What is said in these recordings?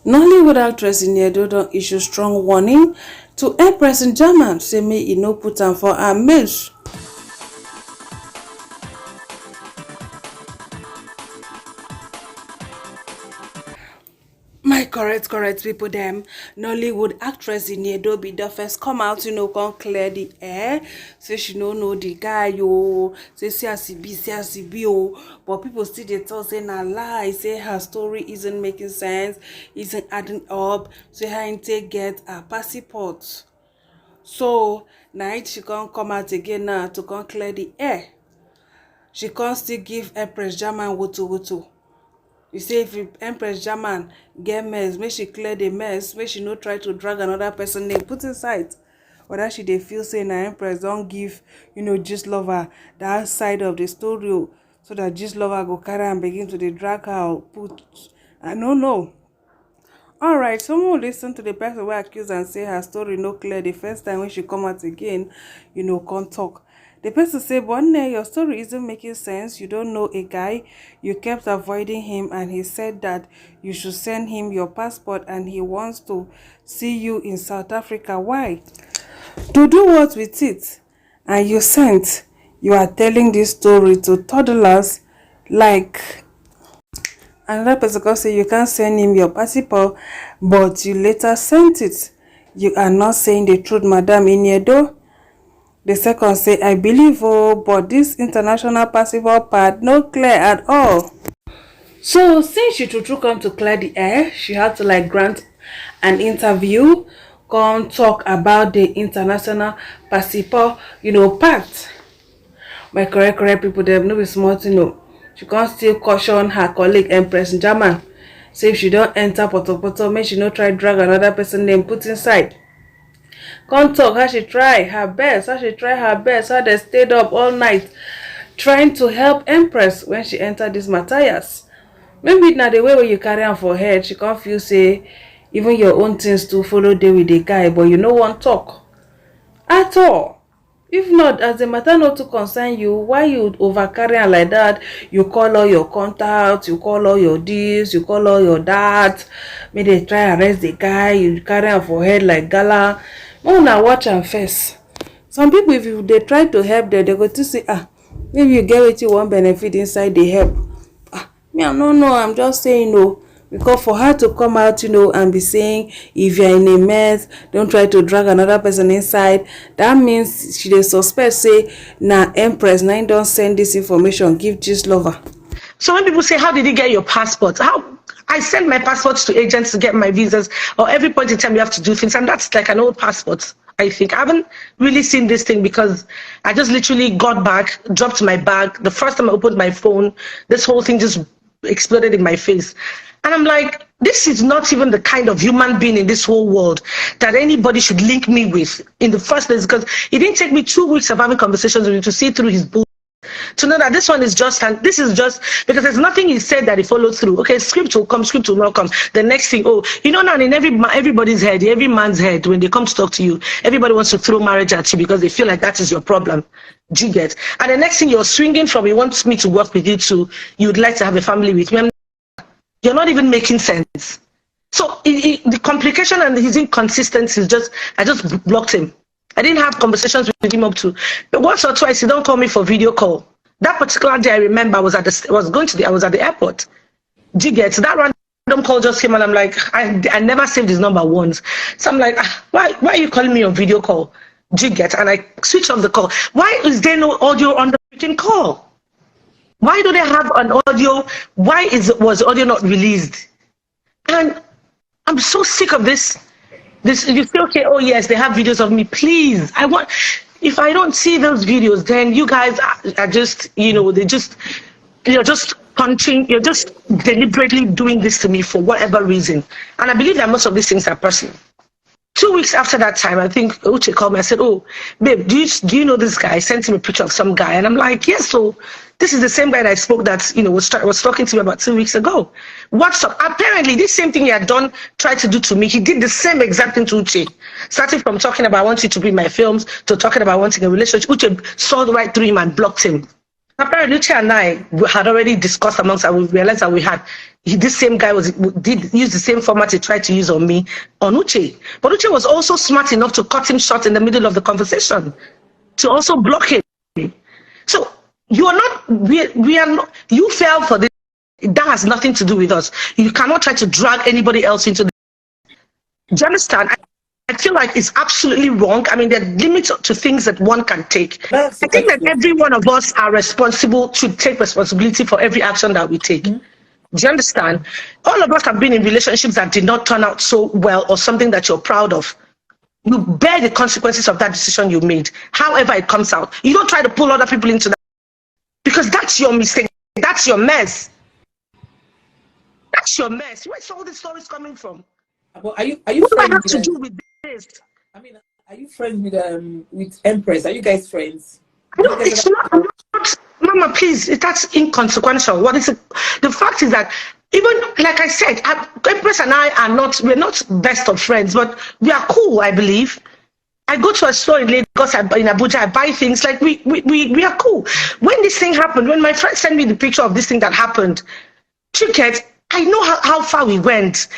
Nollywood actress Iniedo don issue strong warning to Empress in German, say make e no put am for her mouth. My correct people them. Nollywood actress Iniedo be the first come out, come clear the air. Say she no know the guy, yo. Say see as he be, oh. But people still they tell say na lie. Say her story isn't making sense, isn't adding up. Say her intake get a passport. So night she can't come out again now to come clear the air. She can't still give Empress German woto. You say if Empress German get mess, make she clear the mess, make she no try to drag another person name, put inside. Whether she dey feel say na Empress don't give, Gist Lover that side of the story, so that Gist Lover go carry and begin to dey drag her put. I don't know. Alright, someone will listen to the person who accuse and say her story no clear the first time when she come out again, can't talk. The person say, Bonne, your story isn't making sense. You don't know a guy. You kept avoiding him and he said that you should send him your passport and he wants to see you in South Africa. Why? To do what with it? And you sent. You are telling this story to toddlers like... Another person can say you can't send him your passport, but you later sent it. You are not saying the truth, Madam Iniedo. The second say, I believe, but this international passport part no clear at all. So since she true come to clear the air, she had to grant an interview, come talk about the international passport, part. My correct people, they no be smart, She can't still caution her colleague Empress in German. Say if she don't enter Poto, make she no try drag another person name put inside. Come talk how she try her best, how they stayed up all night trying to help Empress when she entered this Matthias. Maybe now the way where you carry on for head, she can't feel say even your own things to follow day with the guy, but you no want talk at all. If not, as the matter not to concern you, why you over carry on like that? You call all your contacts, you call all your this, you call all your that. May they try arrest the guy, you carry on for head like gala. No, now watch and face. Some people, if they try to help them, they go to say, maybe you get what you want benefit inside the help. Me, I don't know. I'm just saying no. Because for her to come out, and be saying, if you're in a mess, don't try to drag another person inside. That means she dey suspect, say, Empress, now don't send this information, give Gist Lover. So when people say, how did you get your passport? How? I send my passports to agents to get my visas, or every point in time you have to do things, and that's like an old passport. I think I haven't really seen this thing because I just literally got back, dropped my bag. The first time I opened my phone, this whole thing just exploded in my face. And I'm like, this is not even the kind of human being in this whole world that anybody should link me with in the first place, because it didn't take me 2 weeks of having conversations with him to see through his bull, to know that this one is just, and this is just, because there's nothing he said that he followed through. Okay, script will come, script will not come. The next thing, now in everybody's head, every man's head, when they come to talk to you, everybody wants to throw marriage at you because they feel like that is your problem. Do you get? And the next thing you're swinging from, he wants me to work with you to, you'd like to have a family with me. You're not even making sense. So the complication and his inconsistency is I just blocked him. I didn't have conversations with him up to once or twice. He don't call me for video call. That particular day, I remember I was at the airport. Do you get? So that random call just came and I'm like, I never saved his number once. So I'm like, why are you calling me on video call? Do you get? And I switched off the call. Why is there no audio on the freaking call? Why do they have an audio? Why was audio not released? And I'm so sick of this. You feel okay? Oh yes, they have videos of me. Please, if I don't see those videos, then you guys are just, you're just punching. You're just deliberately doing this to me for whatever reason. And I believe that most of these things are personal. 2 weeks after that time, I think Uche called me. I said, oh, babe, do you know this guy? I sent him a picture of some guy. And I'm like, yes, so this is the same guy that I spoke that, was talking to me about 2 weeks ago. What's up? Apparently, this same thing he had tried to do to me. He did the same exact thing to Uche. Starting from talking about wanting to be in my films to talking about wanting a relationship. Uche saw right through him and blocked him. Apparently, Lucia and I had already discussed amongst us. We realized that this same guy did use the same format he tried to use on me on Uche. But Uche was also smart enough to cut him short in the middle of the conversation, to also block him. So you are not. We are not. You fell for this. That has nothing to do with us. You cannot try to drag anybody else into. Do you understand? I feel like it's absolutely wrong. I mean, there are limits to things that one can take. That's I the think that question. every one of us are responsible, should take responsibility for every action that we take. Do you understand? All of us have been in relationships that did not turn out so well, or something that you're proud of. You bear the consequences of that decision you made, however it comes out. You don't try to pull other people into that, because that's your mistake. That's your mess. That's your mess. Where's all these stories coming from? But are you What do I friends have with to do with this? I mean, are you friends with Empress? Are you guys friends? I Have you don't, guys it's ever? not, Mama, please, that's inconsequential. What is it? The fact is that, even like I said, Empress and I we're not best of friends, but we are cool, I believe. I go to a store in Lagos, in Abuja, I buy things, like we are cool. When this thing happened, when my friend sent me the picture of this thing that happened, Chicket, I know how far we went.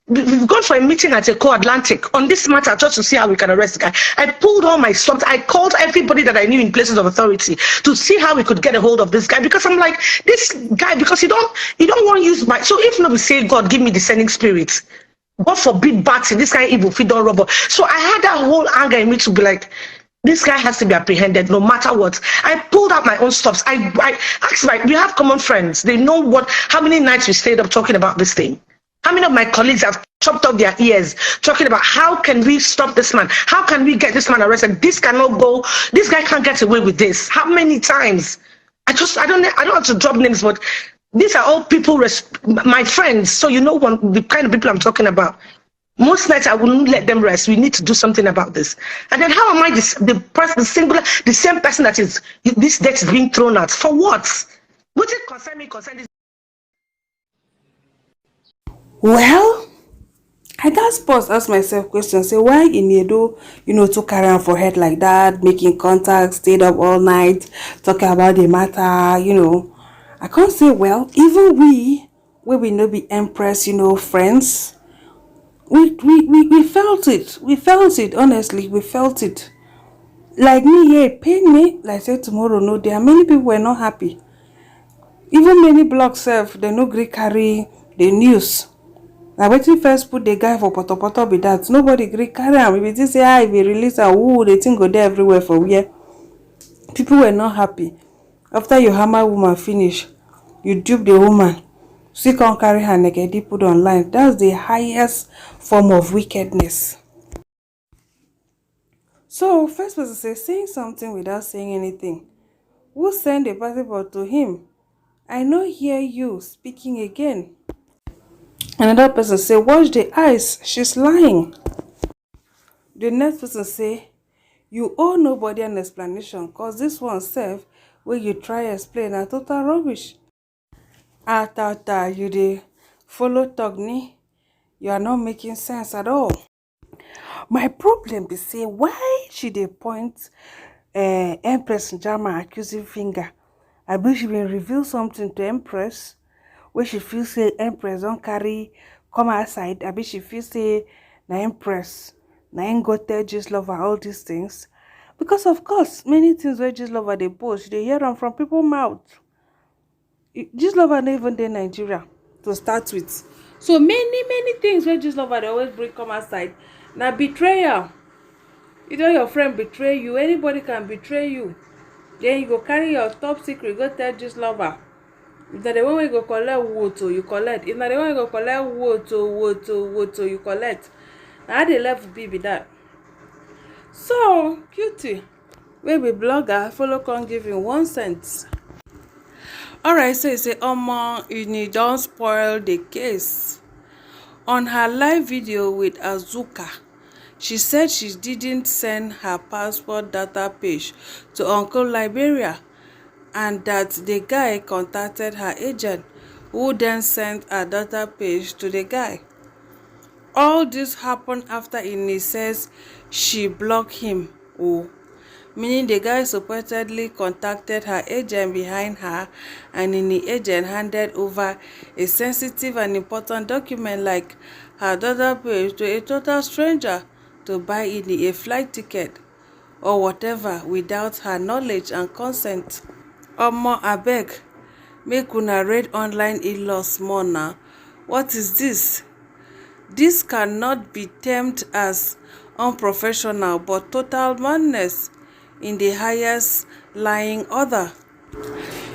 We've gone for a meeting at Eco Atlantic on this matter just to see how we can arrest the guy. I pulled all my stops. I called everybody that I knew in places of authority to see how we could get a hold of this guy, because I'm like, this guy, because you don't want to use my. So if not, we say, God, give me discerning spirit. God forbid bad thing. This guy evil, feed on rubber. So I had that whole anger in me to be like, this guy has to be apprehended no matter what. I pulled out my own stops. I asked we have common friends. They know how many nights we stayed up talking about this thing. How many of my colleagues have chopped off their ears talking about how can we stop this man? How can we get this man arrested? This cannot go. This guy can't get away with this. How many times? I don't have to drop names, but these are all people, my friends. So you know the kind of people I'm talking about. Most nights I wouldn't let them rest. We need to do something about this. And then how am I the same person that is this debt is being thrown at? For what? What it concern me concern this? Well, I just pause, ask myself questions, say why in Edo, to carry on for head like that, making contact, stayed up all night, talking about the matter. I can't say, well, even we no be Empress, friends, we felt it. We felt it, honestly, we felt it. Like me, yeah, it pain me. Like I said, tomorrow, no, there are many people were not happy. Even many blogs self, they no gree carry the news. Na wetin first put the guy for potopoto be that. Nobody gree carry am. If it say if he release am, the thing go there everywhere for where. People were not happy. After you hammer woman finish, you dupe the woman. Still can't carry her naked put online. That's the highest form of wickedness. So first person say saying something without saying anything. Who send a passport to him? I no hear you speaking again. Another person say, watch the eyes, she's lying. The next person say, you owe nobody an explanation cause this one self wey you try explain na total rubbish. Tata, you dey follow talk ni, you are not making sense at all. My problem be say why she dey point Empress Njama accusing finger. I believe she bin reveal something to Empress wey she feel say Empress don carry come outside. I bet she feel say na Empress na im go tell Gistlover all these things, because of course many things wey Gistlover dey post, you dey hear am from people mouth. Gistlover no even dey Nigeria to start with, so many things wey Gistlover dey always bring come outside na betrayal. Either your friend betray you, anybody can betray you, then you go carry your top secret go tell Gistlover. If na the one wey go collect woto, you collect. If na the one wey go collect woto, you collect. Na how the level be that. So Cutie wey be blogger follow come give him 1 cent. Alright, so he say omo you don spoil the case. On her live video with Azuka, she said she didn't send her passport data page to Uncle Liberia, and that the guy contacted her agent, who then sent her data page to the guy. All this happened after Ini says she blocked him. Oh, meaning the guy supposedly contacted her agent behind her, and in the agent handed over a sensitive and important document like her daughter page to a total stranger to buy in a flight ticket or whatever without her knowledge and consent. Omo abeg, make una read online in-laws small now. What is this? This cannot be termed as unprofessional but total madness in the highest lying order.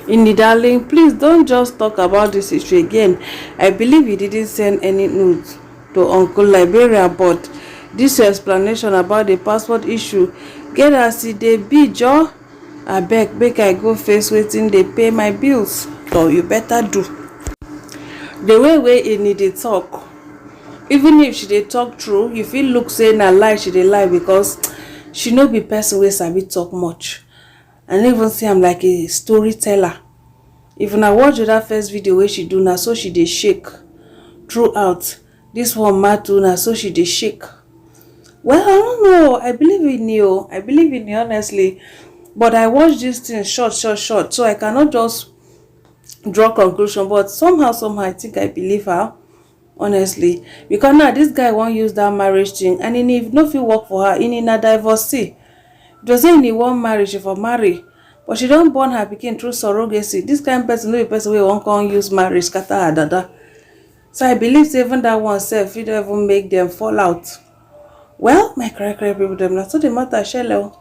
Inni darling, please don't just talk about this issue again. I believe you didn't send any notes to Uncle Liberia, but this explanation about the passport issue get as e dey be joor. Abeg make I go face wetin dey pay my bills. So you better do. The way Inni dey talk, even if she dey talk true, you fit look say na lie she dey lie, because she no be person wey sabi talk much. I no even see am like a storyteller. If una watch that first video wey she do, na so she dey shake throughout. This one mad too, na so she dey shake. Well, I don't know. I believe in you. I believe in you, honestly. But I watch this thing short, so I cannot just draw conclusion. But somehow, I think I believe her, honestly. Because now this guy won't use that marriage thing, and if no fit work for her, in a divorcee. Does he want marriage, she for marry, but she don't born her pikin through surrogacy. This kind of person no be person wey wan come use marriage scatter her dada. So I believe even that one self fit don't even make them fall out. Well, my correct people, them na so the matter shele.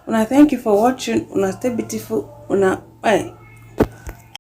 Una thank you for watching. Una stay beautiful. Una bye.